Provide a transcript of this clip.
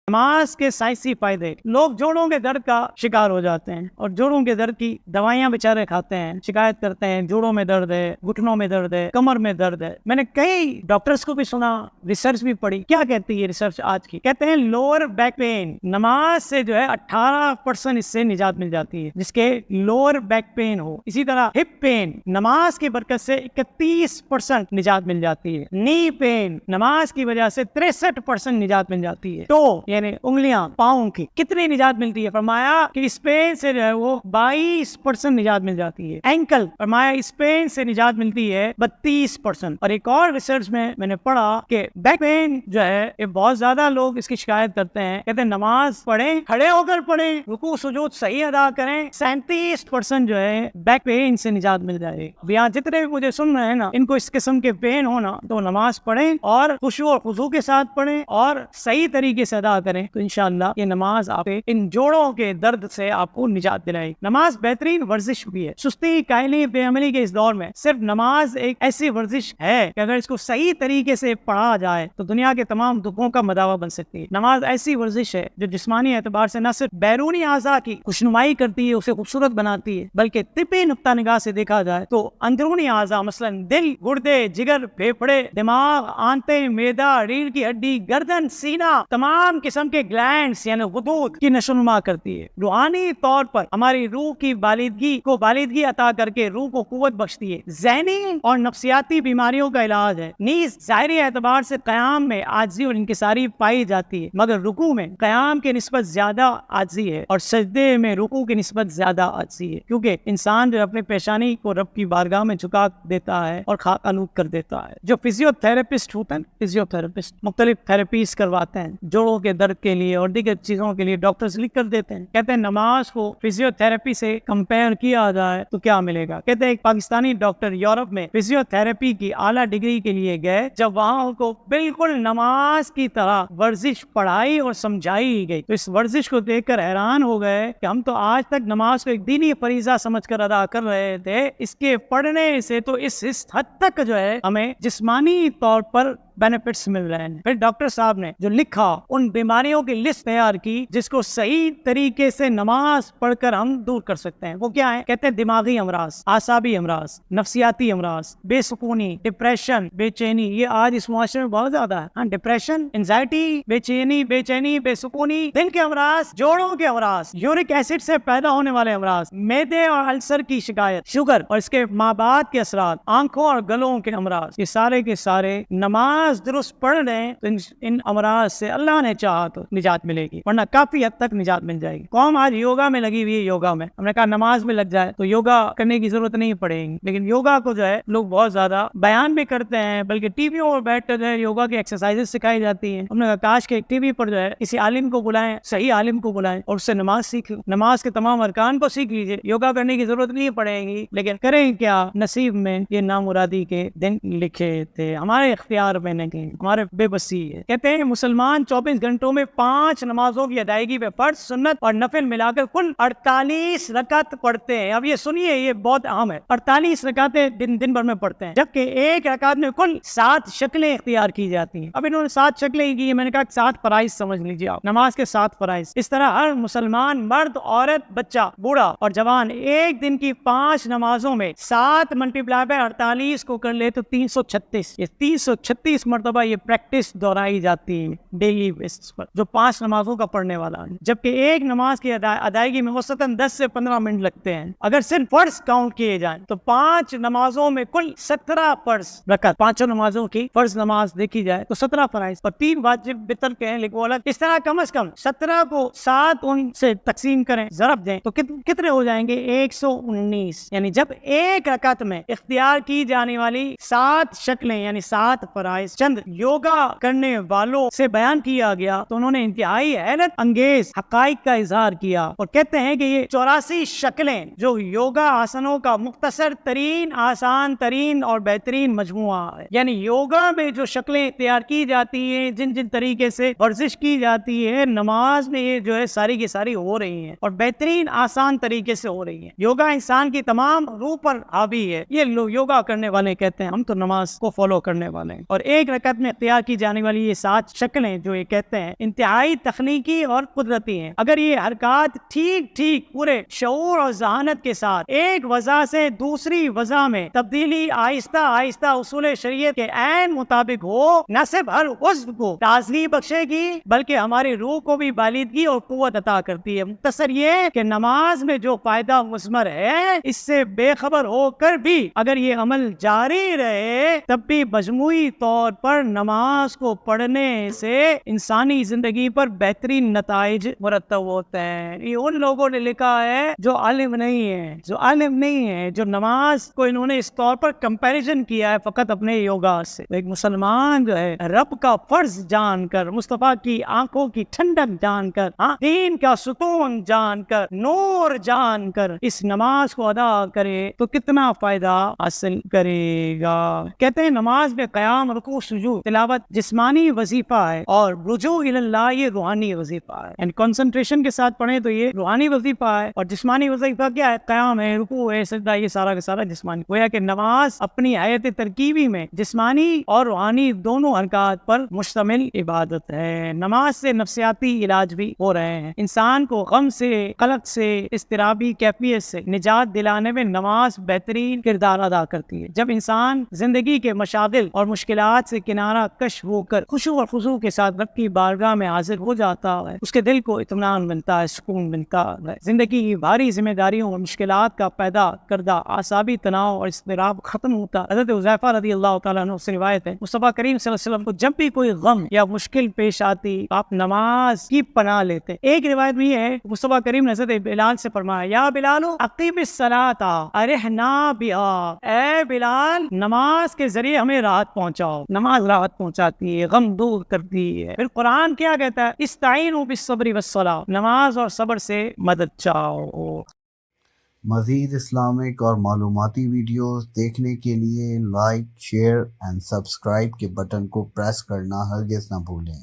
نماز کے سائنسی فائدے. لوگ جوڑوں کے درد کا شکار ہو جاتے ہیں اور جوڑوں کے درد کی دوائیاں بیچارے کھاتے ہیں, شکایت کرتے ہیں جوڑوں میں درد ہے, گھٹنوں میں درد ہے, کمر میں درد ہے. میں نے کئی ڈاکٹرز کو بھی سنا, ریسرچ بھی پڑھی. کیا کہتی ہے ریسرچ آج کی؟ کہتے ہیں لوور بیک پین نماز سے جو ہے 18% اس سے نجات مل جاتی ہے, جس کے لوور بیک پین ہو. اسی طرح ہپ پین نماز کی برکت سے 31% نجات مل جاتی ہے. نی پین نماز کی وجہ سے 63% نجات مل جاتی ہے. تو یعنی انگلیاں پاؤں کی کتنی نجات ملتی ہے؟ فرمایا کہ اس پین سے جو ہے وہ 22% نجات مل جاتی ہے. اینکل فرمایا اس پین سے نجات ملتی ہے 32%. اور ایک اور ریسرچ میں نے پڑھا کہ بیک پین جو ہے یہ بہت زیادہ لوگ اس کی شکایت کرتے ہیں. کہتے ہیں نماز پڑھیں, کھڑے ہو کر پڑھیں, رکوع سجود صحیح ادا کریں, 37% جو ہے بیک پین سے نجات مل جائے. اب یہاں جتنے بھی مجھے سن رہے ہیں نا, ان کو اس قسم کے پین ہونا تو نماز پڑھیں اور خشوع و خضوع کے ساتھ پڑھیں اور صحیح طریقے سے ادا کریں, تو انشاءاللہ یہ نماز آپ ان جوڑوں کے درد سے آپ کو نجات دلائے. نماز بہترین ورزش بھی ہے. سستی, کاہلی, بے عملی کے اس دور میں صرف نماز ایک ایسی ورزش ہے کہ اگر اس کو صحیح طریقے سے پڑھا جائے تو دنیا کے تمام دکھوں کا مداوا بن سکتی ہے. نماز ایسی ورزش ہے جو جسمانی اعتبار سے نہ صرف بیرونی اعضاء کی خوشنمائی کرتی ہے, اسے خوبصورت بناتی ہے, بلکہ طبی نقطہ نگاہ سے دیکھا جائے تو اندرونی اعضاء مثلا دل, گردے, جگر, پھیپھڑے, دماغ, آنتیں, معدہ, ریڑھ کی ہڈی, گردن, سینہ, تمام قسم کے گلینڈز یعنی غدود کی نشوونما کرتی ہے. روحانی طور پر ہماری روح کی بالغی عطا کر کے روح کو قوت بخشتی ہے. ذہنی اور نفسیاتی بیماریوں کا علاج ہے. نیز ظاہری اعتبار سے قیام میں عاجزی اور انکساری پائی جاتی ہے, مگر رکوع میں قیام کی نسبت زیادہ عاجزی ہے اور سجدے میں رکوع کی نسبت زیادہ عاجزی ہے, کیونکہ انسان جو اپنے پیشانی کو رب کی بارگاہ میں جھکا دیتا ہے اور خاک آلود کر دیتا ہے. جو فزیو تھراپسٹ ہوتے ہیں, فزیو تھراپسٹ مختلف تھراپیز کرواتے ہیں جوڑوں کے درد کے لیے اور دیگر چیزوں کے لیے, ڈاکٹرز لکھ کر دیتے ہیں. کہتے ہیں نماز کو فزیو تھراپی سے کمپیئر کیا جائے تو کیا ملے گا؟ کہتے ہیں ایک پاکستانی ڈاکٹر یورپ میں فزیو تھراپی کی اعلیٰ ڈگری کے لیے گئے, جب وہاں ان کو بالکل نماز کی طرح ورزش پڑھائی اور سمجھائی گئی تو اس ورزش کو دیکھ کر حیران ہو گئے کہ ہم تو آج تک نماز کو ایک دینی فریضہ سمجھ کر ادا کر رہے تھے, اس کے پڑھنے سے تو اس حد تک جو ہے ہمیں جسمانی طور پر بینیفٹس مل رہے ہیں. پھر ڈاکٹر صاحب نے جو لکھا, ان بیماریوں کی لسٹ تیار کی جس کو صحیح طریقے سے نماز پڑھ کر ہم دور کر سکتے ہیں. وہ کیا ہے؟ کہتے ہیں دماغی امراض, اعصابی امراض, نفسیاتی امراض, بے سکونی, ڈپریشن, بے چینی. یہ آج اس معاشرے میں بہت زیادہ ہے. ڈپریشن, انزائٹی, بے چینی, بے سکونی, دل کے امراض, جوڑوں کے امراض, یورک ایسڈ سے پیدا ہونے والے امراض, معدے اور السر کی شکایت, شوگر اور اس کے مابعد کے اثرات, آنکھوں اور گلوں کے امراض, یہ سارے کے سارے نماز درست پڑھ رہے تو ان امراض سے اللہ نے چاہا تو نجات ملے گی, ورنہ کافی حد تک نجات مل جائے گی. قوم آج یوگا میں لگی ہوئی ہے. یوگا میں ہم نے کہا نماز میں لگ جائے تو یوگا کرنے کی ضرورت نہیں پڑے گی, لیکن یوگا کو جو ہے لوگ بہت زیادہ بیان بھی کرتے ہیں, بلکہ ٹی ویوں پر بیٹھ کر جو ہے یوگا کی ایکسرسائزز سکھائی جاتی ہیں. ہم نے کہا کاش کہ ٹی وی پر جو ہے کسی عالم کو بلائیں, صحیح عالم کو بلائیں اور اس سے نماز سیکھیں, نماز کے تمام ارکان کو سیکھ لیجیے. یوگا کرنے کی ضرورت نہیں پڑے گی, لیکن کریں کیا, نصیب میں یہ نامرادی کے دن لکھے تھے, ہمارے اختیار میں نہیں, ہمارے بے بسی ہے. کہتے ہیں مسلمان 24 گھنٹوں میں 5 نمازوں کی ادائیگی میں فرض, سنت اور نفل ملا کر کل 48 رکعت پڑھتے ہیں. اب یہ سنیے, یہ بہت اہم ہے. 48 رکعتیں دن بھر میں پڑھتے ہیں, جبکہ ایک رکعت میں کل 7 شکلیں اختیار کی جاتی ہیں. اب انہوں نے 7 شکلیں کی, میں نے کہا 7 فرائض سمجھ لیجیے آپ, نماز کے 7 فرائض. اس طرح ہر مسلمان مرد, عورت, بچہ, بوڑھا اور جوان ایک دن کی 5 نمازوں میں 7 × 48 کو کر لے تو 336. یہ 336 مرتبہ یہ پریکٹس دہرائی جاتی ہے ڈیلی بیسس پر, جو 5 نمازوں کا پڑھنے والا ہے. جبکہ ایک نماز کی ادائیگی میں وسطاً 10 سے 15 منٹ لگتے ہیں. اگر صرف فرض کاؤنٹ کیے جائیں تو 5 نمازوں میں کل 17 فرض رکعت, 5 نمازوں کی فرض نماز دیکھی جائے تو 17 فرائض اور 3 واجب وتر کے ہیں لکھو الگ. اس طرح کم از کم 17 کو 7 ان سے تقسیم کریں, ضرب دیں تو کتنے ہو جائیں گے؟ 119. یعنی جب ایک رکعت میں اختیار کی جانے والی 7 شکلیں یعنی 7 فرائض چند یوگا کرنے والوں سے بیان کیا گیا تو انہوں نے انتہائی حیرت انگیز حقائق کا اظہار کیا, اور کہتے ہیں کہ یہ 84 شکلیں جو یوگا آسنوں کا مختصر ترین, آسان ترین اور بہترین مجموعہ ہے. یعنی یوگا میں جو شکلیں اختیار کی جاتی ہیں, جن طریقے سے ورزش کی جاتی ہے, نماز میں یہ جو ہے ساری کی ساری ہو رہی ہیں اور بہترین آسان طریقے سے ہو رہی ہیں. یوگا انسان کی تمام روح پر حاوی ہے. یہ لوگ یوگا کرنے والے کہتے ہیں ہم تو نماز کو فالو کرنے والے ہیں. اور ایک رکعت میں اختیار کی جانے والی یہ 7 شکلیں جو یہ کہتے ہیں انتہائی تخلیقی اور قدرتی ہیں. اگر یہ حرکات ٹھیک ٹھیک پورے شعور اور ذہانت کے ساتھ ایک وضع سے دوسری وضع میں تبدیلی آہستہ آہستہ اصول شریعت کے عین مطابق ہو، نہ صرف ہر عضو کو تازگی بخشے گی بلکہ ہماری روح کو بھی بالیدگی اور قوت عطا کرتی ہے. مختصر یہ کہ نماز میں جو فائدہ مثمر ہے اس سے بے خبر ہو کر بھی اگر یہ عمل جاری رہے تب بھی مجموعی طور پر نماز کو پڑھنے سے انسانی زندگی پر بہترین نتائج مرتب ہوتے ہیں. یہ ان لوگوں نے لکھا ہے جو عالم نہیں ہے، جو نماز کو انہوں نے اس طور پر کمپیریزن کیا ہے فقط اپنے یوگا سے. ایک مسلمان جو ہے رب کا فرض جان کر، مصطفیٰ کی آنکھوں کی ٹھنڈک جان کر، دین کا ستون جان کر، نور جان کر اس نماز کو ادا کرے تو کتنا فائدہ حاصل کرے گا. کہتے ہیں نماز میں قیام، رکوع، سجود، تلاوت جسمانی وظیفہ ہے اور رجوع اللہ یہ روحانی وظیفہ ہے. یعنی کنسنٹریشن کے ساتھ پڑھیں تو یہ روحانی وظیفہ ہے، اور جسمانی وظیفہ کیا ہے؟ قیام ہے، رکوع ہے، سجدہ، یہ سارا کا سارا جسمانی. گویا کہ نماز اپنی آیت ترکیبی میں جسمانی اور روحانی دونوں حرکات پر مشتمل عبادت ہے. نماز سے نفسیاتی علاج بھی ہو رہے ہیں. انسان کو غم سے، قلق سے، اضطرابی کیفیت سے نجات دلانے میں نماز بہترین کردار ادا کرتی ہے. جب انسان زندگی کے مشاغل اور مشکلات سے کنارہ کش ہو کر خشوع اور خضوع کے ساتھ رب کی بارگاہ میں حاضر ہو جاتا ہے، اس کے دل کو اطمینان ملتا ہے، سکون ملتا ہے. زندگی کی بھاری ذمہ داریوں اور مشکلات کا پیدا کردہ اعصابی تناؤ اور اضطراب ختم ہوتا. حضرت حذیفہ رضی اللہ تعالیٰ عنہ سے روایت ہے مصطفیٰ کریم صلی اللہ علیہ وسلم کو جب بھی کوئی غم یا مشکل پیش آتی آپ نماز کی پناہ لیتے. ایک روایت بھی ہے مصطفیٰ کریم نے حضرت بلال سے فرمایا یا بلال اقیم الصلاۃ ارحنا بہا، اے بلال نماز کے ذریعے ہمیں راحت پہنچاؤ. نماز راحت پہنچاتی ہے، غم دور کرتی ہے. پھر قرآن کیا کہتا ہے؟ استعینوا بالصبر والصلاۃ، نماز اور صبر سے مدد چاہو. مزید اسلامک اور معلوماتی ویڈیوز دیکھنے کے لیے لائک، شیئر اینڈ سبسکرائب کے بٹن کو پریس کرنا ہرگز نہ بھولیں.